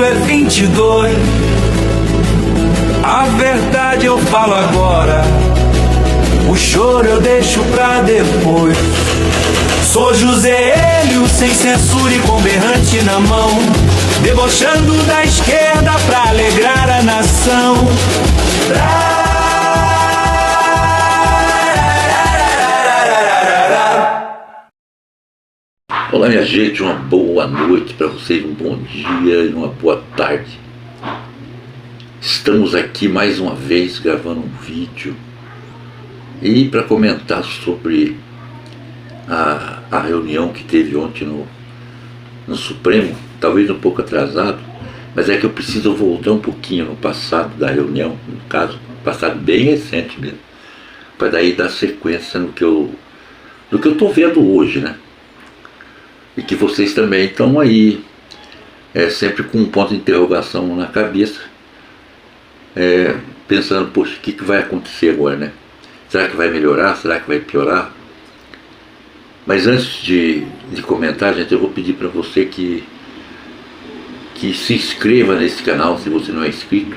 é 22. A verdade eu falo agora, o choro eu deixo pra depois. Sou José Hélio, sem censura e com berrante na mão, debochando da esquerda pra alegrar a nação. Olá, minha gente, uma boa noite para vocês, um bom dia e uma boa tarde. Estamos aqui mais uma vez gravando um vídeo e para comentar sobre a reunião que teve ontem no Supremo, talvez um pouco atrasado, mas é que eu preciso voltar um pouquinho no passado da reunião, no caso, passado bem recente mesmo, para daí dar sequência no que eu estou vendo hoje, né? E que vocês também estão aí, sempre com um ponto de interrogação na cabeça, pensando, poxa, o que vai acontecer agora, né? Será que vai melhorar? Será que vai piorar? Mas antes de comentar, gente, eu vou pedir para você que se inscreva nesse canal, se você não é inscrito.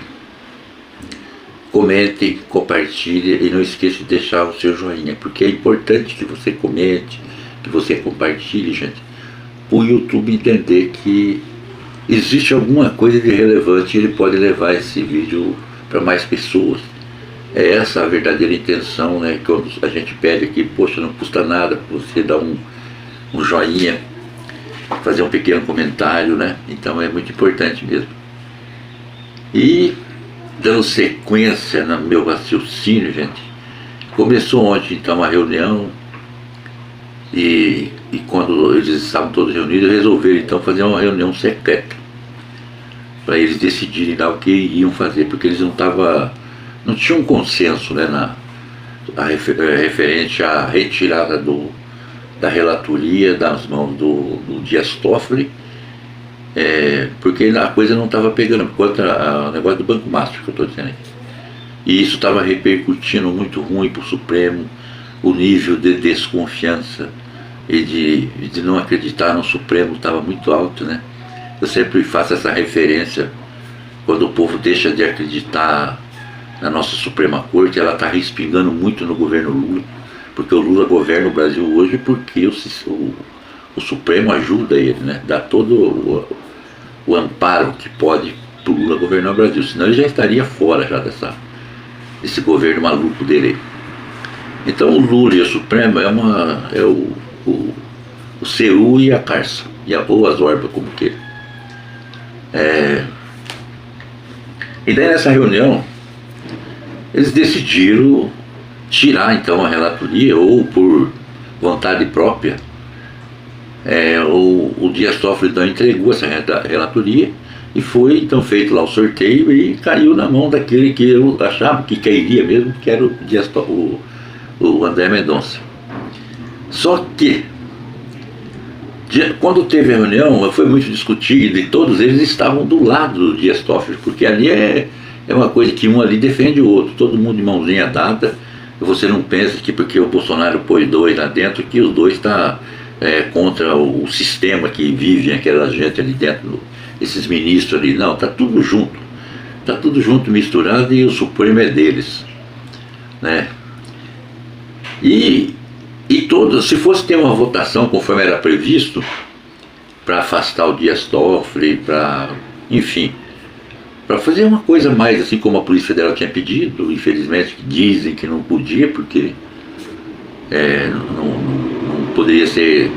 Comente, compartilhe e não esqueça de deixar o seu joinha, porque é importante que você comente, que você compartilhe, gente, o YouTube entender que existe alguma coisa de relevante e ele pode levar esse vídeo para mais pessoas. É essa a verdadeira intenção, né? Quando a gente pede aqui, poxa, não custa nada você dar um joinha, fazer um pequeno comentário, né? Então é muito importante mesmo. E dando sequência no meu raciocínio, gente, começou ontem então a reunião. E quando eles estavam todos reunidos, resolveram então fazer uma reunião secreta para eles decidirem lá o que iam fazer, porque eles não tinham um consenso, né, referente à retirada da relatoria das mãos do Dias Toffoli, porque a coisa não estava pegando, por conta do negócio do Banco Master que eu estou dizendo aqui. E isso estava repercutindo muito ruim para o Supremo, o nível de desconfiança e de não acreditar no Supremo estava muito alto, né? Eu sempre faço essa referência, quando o povo deixa de acreditar na nossa Suprema Corte, ela está respingando muito no governo Lula, porque o Lula governa o Brasil hoje porque o Supremo ajuda ele, né? Dá todo o amparo que pode para o Lula governar o Brasil, senão ele já estaria fora já desse governo maluco dele. Então o Lula e o Supremo é o CU e a Carça, ou as Orbas, como que. E daí nessa reunião, eles decidiram tirar então a relatoria, ou por vontade própria, o Dias Toffoli então entregou essa relatoria, e foi então feito lá o sorteio e caiu na mão daquele que eu achava que cairia mesmo, que era o André Mendonça. Só que quando teve a reunião, foi muito discutido e todos eles estavam do lado do Dias Toffoli, porque ali é uma coisa que um ali defende o outro, todo mundo de mãozinha dada. Você não pensa que porque o Bolsonaro pôs dois lá dentro, que os dois estão contra o sistema que vive aquela gente ali dentro, esses ministros ali. Não, está tudo junto, misturado, e o Supremo é deles, né? E todos, se fosse ter uma votação conforme era previsto, para afastar o Dias Toffoli, enfim, para fazer uma coisa mais assim como a Polícia Federal tinha pedido, infelizmente dizem que não podia, porque não poderia ser,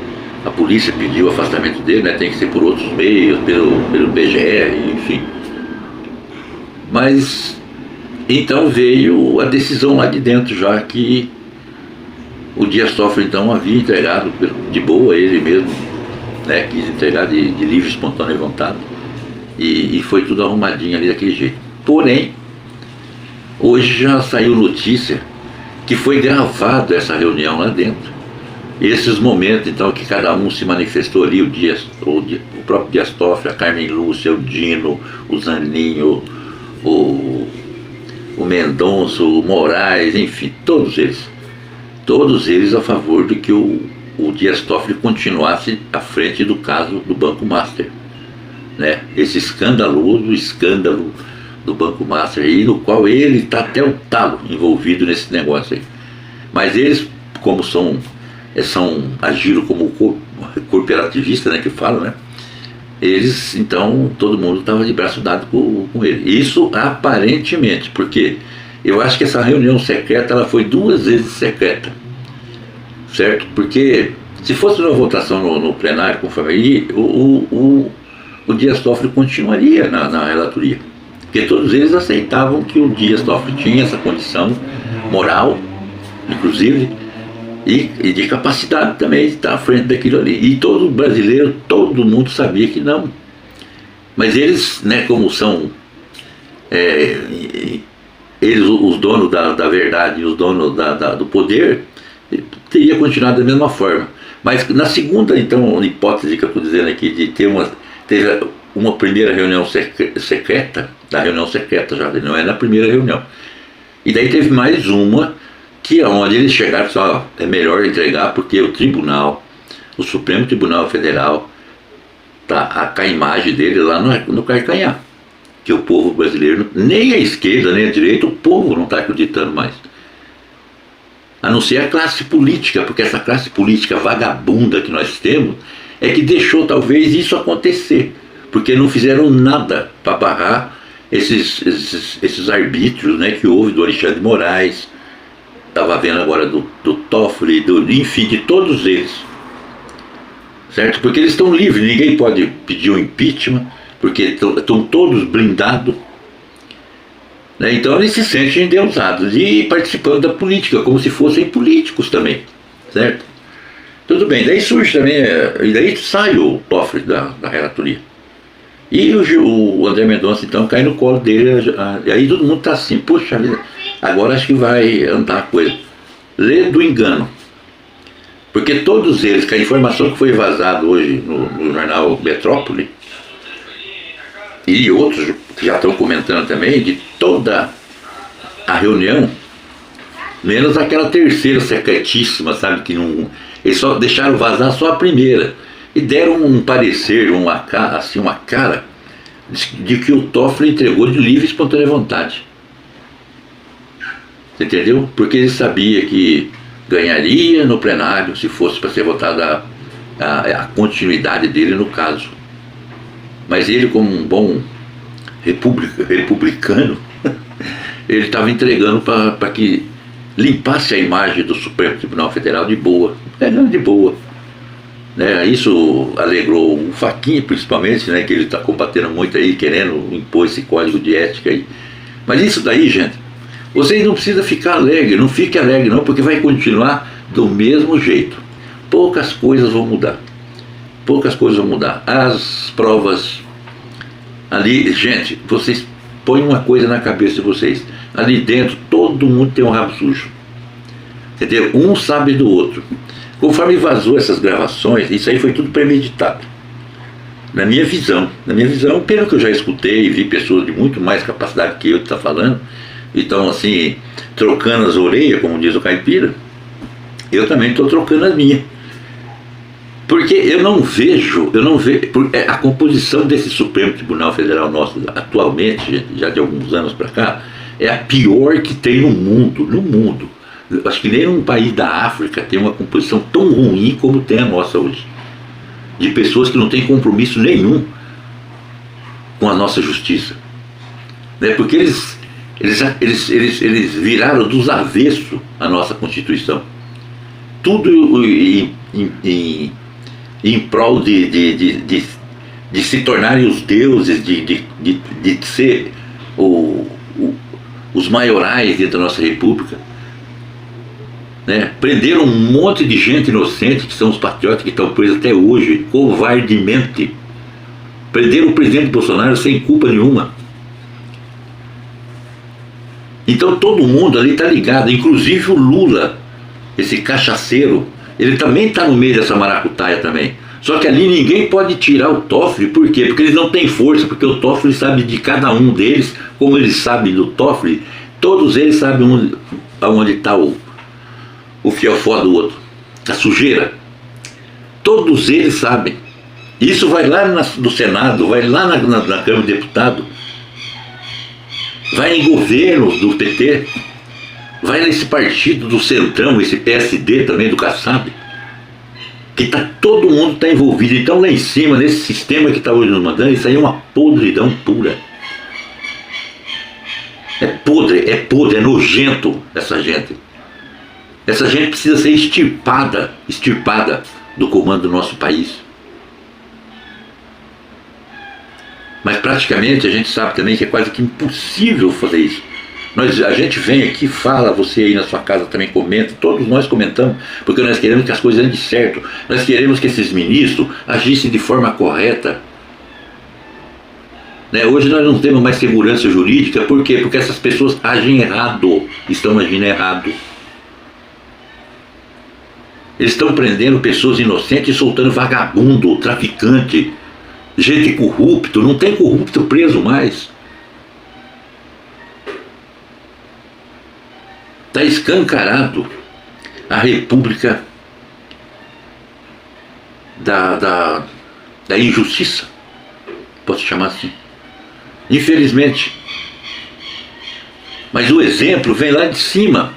a polícia pediu o afastamento dele, né, tem que ser por outros meios, pelo PGR, enfim. Mas então veio a decisão lá de dentro, já que o Dias Toffoli então havia entregado de boa, ele mesmo, né, quis entregar de livre, espontânea vontade, e foi tudo arrumadinho ali daquele jeito. Porém, hoje já saiu notícia que foi gravado essa reunião lá dentro, esses momentos então que cada um se manifestou ali, o próprio Dias Toffoli, a Carmen Lúcia, o Dino, o Zaninho, o Mendonça, o Moraes, enfim, todos eles a favor de que o Dias Toffoli continuasse à frente do caso do Banco Master, né? Esse escandaloso escândalo do Banco Master aí, no qual ele está até o talo envolvido nesse negócio aí. Mas eles, como agiram como corporativistas, né, que falam, né? Eles, então, todo mundo estava de braço dado com ele. Isso aparentemente, porque eu acho que essa reunião secreta, ela foi 2 vezes secreta, certo? Porque se fosse uma votação no plenário, conforme aí, o Dias Toffoli continuaria na relatoria. Porque todos eles aceitavam que o Dias Toffoli tinha essa condição moral, inclusive, e de capacidade também de estar à frente daquilo ali. E todo brasileiro, todo mundo sabia que não. Mas eles, né, como são eles os donos da verdade e os donos do poder, teria continuado da mesma forma. Mas na segunda, então, hipótese que eu estou dizendo aqui, de teve uma primeira reunião secreta, da reunião secreta já, não é na primeira reunião. E daí teve mais uma, que é onde eles chegaram só, é melhor entregar, porque o tribunal, o Supremo Tribunal Federal, tá com a imagem dele lá no Carcanhar. Que o povo brasileiro, nem a esquerda, nem a direita, o povo não está acreditando mais. A não ser a classe política, porque essa classe política vagabunda que nós temos é que deixou talvez isso acontecer, porque não fizeram nada para barrar esses arbítrios, né, que houve do Alexandre de Moraes, estava vendo agora do Toffoli, enfim, de todos eles, certo? Porque eles estão livres, ninguém pode pedir um impeachment, porque estão todos blindados, né? Então eles se sentem endeusados e participando da política, como se fossem políticos também, certo? Tudo bem, daí surge também, e daí sai o Toffoli da relatoria. E o André Mendonça então cai no colo dele, e aí todo mundo está assim, poxa vida, agora acho que vai andar a coisa. Lê do engano. Porque todos eles, que a informação que foi vazada hoje no jornal Metrópole, e outros que já estão comentando também, de toda a reunião, menos aquela terceira secretíssima, sabe, que não, eles só deixaram vazar só a primeira, e deram um parecer, uma cara, de que o Toffoli entregou de livre e espontânea vontade. Você entendeu? Porque ele sabia que ganharia no plenário se fosse para ser votada a continuidade dele no caso. Mas ele, como um bom republicano, ele estava entregando para que limpasse a imagem do Supremo Tribunal Federal de boa, de boa. Né? Isso alegrou o Fachin, principalmente, né, que ele está combatendo muito aí, querendo impor esse código de ética aí. Mas isso daí, gente, vocês não precisam ficar alegre, não fique alegre não, porque vai continuar do mesmo jeito. Poucas coisas vão mudar. Poucas coisas vão mudar. As provas ali, gente, vocês põem uma coisa na cabeça de vocês. Ali dentro todo mundo tem um rabo sujo. Entendeu? Um sabe do outro. Conforme vazou essas gravações, isso aí foi tudo premeditado. Na minha visão, pelo que eu já escutei e vi pessoas de muito mais capacidade que eu de estar falando, então assim, trocando as orelhas, como diz o caipira, eu também estou trocando as minhas. Porque eu não vejo, a composição desse Supremo Tribunal Federal nosso atualmente, gente, já de alguns anos para cá, é a pior que tem no mundo. Acho que nem um país da África tem uma composição tão ruim como tem a nossa hoje. De pessoas que não têm compromisso nenhum com a nossa justiça. Né? Porque eles viraram dos avessos a nossa Constituição. Tudo em prol de se tornarem os deuses, de ser os maiorais dentro da nossa república. Né? Prenderam um monte de gente inocente, que são os patriotas que estão presos até hoje, covardemente. Prenderam o presidente Bolsonaro sem culpa nenhuma. Então todo mundo ali está ligado, inclusive o Lula, esse cachaceiro, ele também está no meio dessa maracutaia também. Só que ali ninguém pode tirar o Toffoli, por quê? Porque eles não têm força, porque o Toffoli sabe de cada um deles, como eles sabem do Toffoli, todos eles sabem aonde está o fiofó do outro, a sujeira. Todos eles sabem. Isso vai lá no Senado, vai lá na Câmara de Deputados, vai em governos do PT, vai nesse partido do Centrão, esse PSD também do Kassab, que todo mundo está envolvido. Então lá em cima, nesse sistema que está hoje nos mandando, isso aí é uma podridão pura. É podre, é nojento essa gente. Essa gente precisa ser extirpada do comando do nosso país. Mas praticamente a gente sabe também que é quase que impossível fazer isso. A gente vem aqui, fala, você aí na sua casa também comenta, todos nós comentamos, porque nós queremos que as coisas andem certo. Nós queremos que esses ministros agissem de forma correta. Hoje nós não temos mais segurança jurídica, por quê? Porque essas pessoas agem errado, estão agindo errado. Eles estão prendendo pessoas inocentes e soltando vagabundo, traficante, gente corrupto. Não tem corrupto preso mais. Está escancarado a república da injustiça, posso chamar assim, infelizmente. Mas o exemplo vem lá de cima,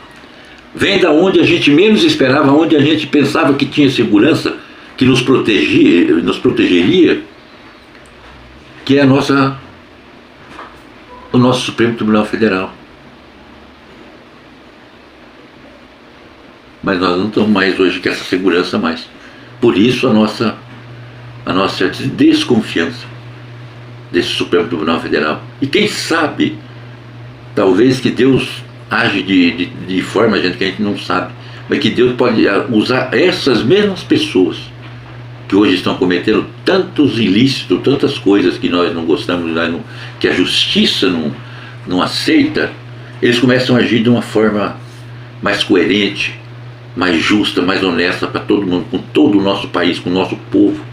vem da onde a gente menos esperava, onde a gente pensava que tinha segurança, que nos protegeria, que é o nosso Supremo Tribunal Federal. Mas nós não estamos mais hoje com essa segurança mais. Por isso a nossa desconfiança desse Supremo Tribunal Federal. E quem sabe, talvez que Deus age de forma, gente, que a gente não sabe, mas que Deus pode usar essas mesmas pessoas que hoje estão cometendo tantos ilícitos, tantas coisas que nós não gostamos, que a justiça não aceita. Eles começam a agir de uma forma mais coerente, mais justa, mais honesta para todo mundo, com todo o nosso país, com o nosso povo,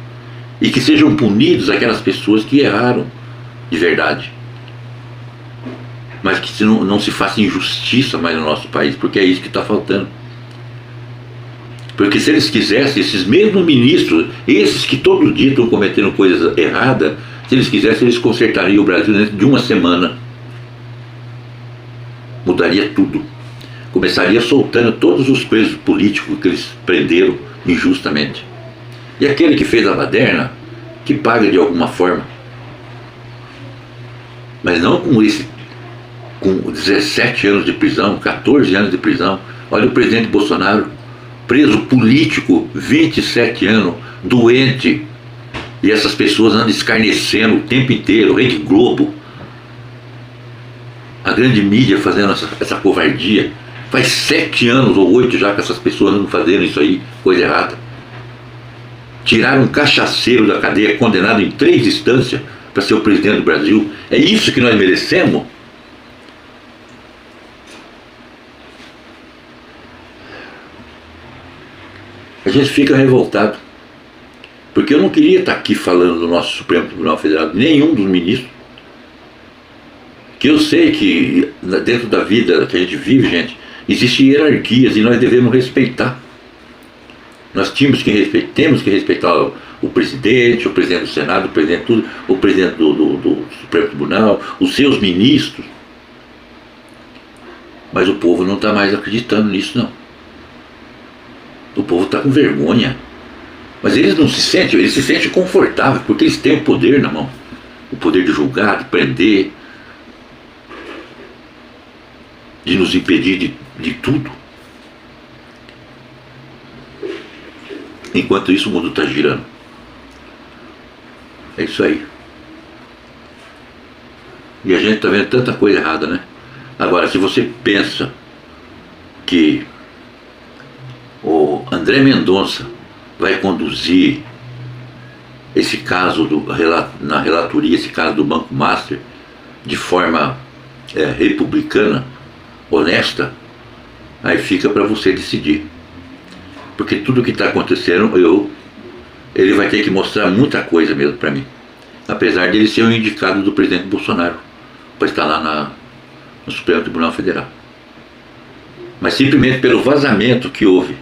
e que sejam punidos aquelas pessoas que erraram de verdade, mas que não se faça injustiça mais no nosso país, porque é isso que está faltando. Porque se eles quisessem, esses mesmos ministros, esses que todo dia estão cometendo coisas erradas, se eles quisessem, eles consertariam o Brasil dentro de uma semana. Mudaria tudo. Começaria soltando todos os presos políticos que eles prenderam injustamente. E aquele que fez a baderna, que paga de alguma forma. Mas não com 17 anos de prisão, 14 anos de prisão. Olha o presidente Bolsonaro, preso político, 27 anos, doente. E essas pessoas andam escarnecendo o tempo inteiro, Rede Globo, a grande mídia fazendo essa covardia. Faz 7 anos ou 8 já que essas pessoas andam fazendo isso aí, coisa errada. Tiraram um cachaceiro da cadeia, condenado em 3 instâncias para ser o presidente do Brasil. É isso que nós merecemos? A gente fica revoltado. Porque eu não queria estar aqui falando do nosso Supremo Tribunal Federal, nenhum dos ministros. Que eu sei que dentro da vida que a gente vive, gente, existem hierarquias e nós devemos respeitar. Nós temos que respeitar o presidente do Senado, o presidente do Supremo Tribunal, os seus ministros. Mas o povo não está mais acreditando nisso, não. O povo está com vergonha. Mas eles não se sentem, eles se sentem confortáveis, porque eles têm o poder na mão. O poder de julgar, de prender, de nos impedir de tudo. Enquanto isso o mundo está girando. É isso aí. E a gente está vendo tanta coisa errada, né? Agora, se você pensa que o André Mendonça vai conduzir esse caso na relatoria, esse caso do Banco Master, de forma republicana, honesta, aí fica para você decidir. Porque tudo que está acontecendo, ele vai ter que mostrar muita coisa mesmo para mim. Apesar de ele ser um indicado do presidente Bolsonaro para estar lá no Supremo Tribunal Federal. Mas simplesmente pelo vazamento que houve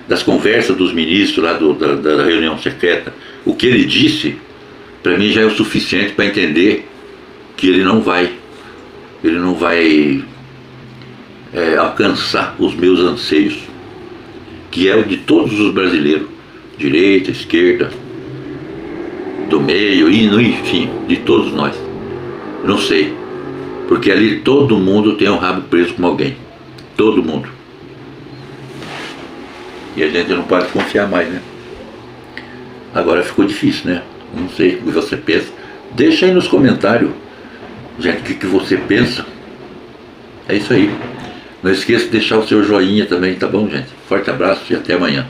das conversas dos ministros lá da reunião secreta o que ele disse, para mim já é o suficiente para entender que ele não vai alcançar os meus anseios, que é o de todos os brasileiros, direita, esquerda, do meio, enfim, de todos nós. Não sei, porque ali todo mundo tem um rabo preso com alguém, todo mundo. E a gente não pode confiar mais, né? Agora ficou difícil, né? Não sei o que você pensa. Deixa aí nos comentários, gente, o que você pensa. É isso aí. Não esqueça de deixar o seu joinha também, tá bom, gente? Forte abraço e até amanhã.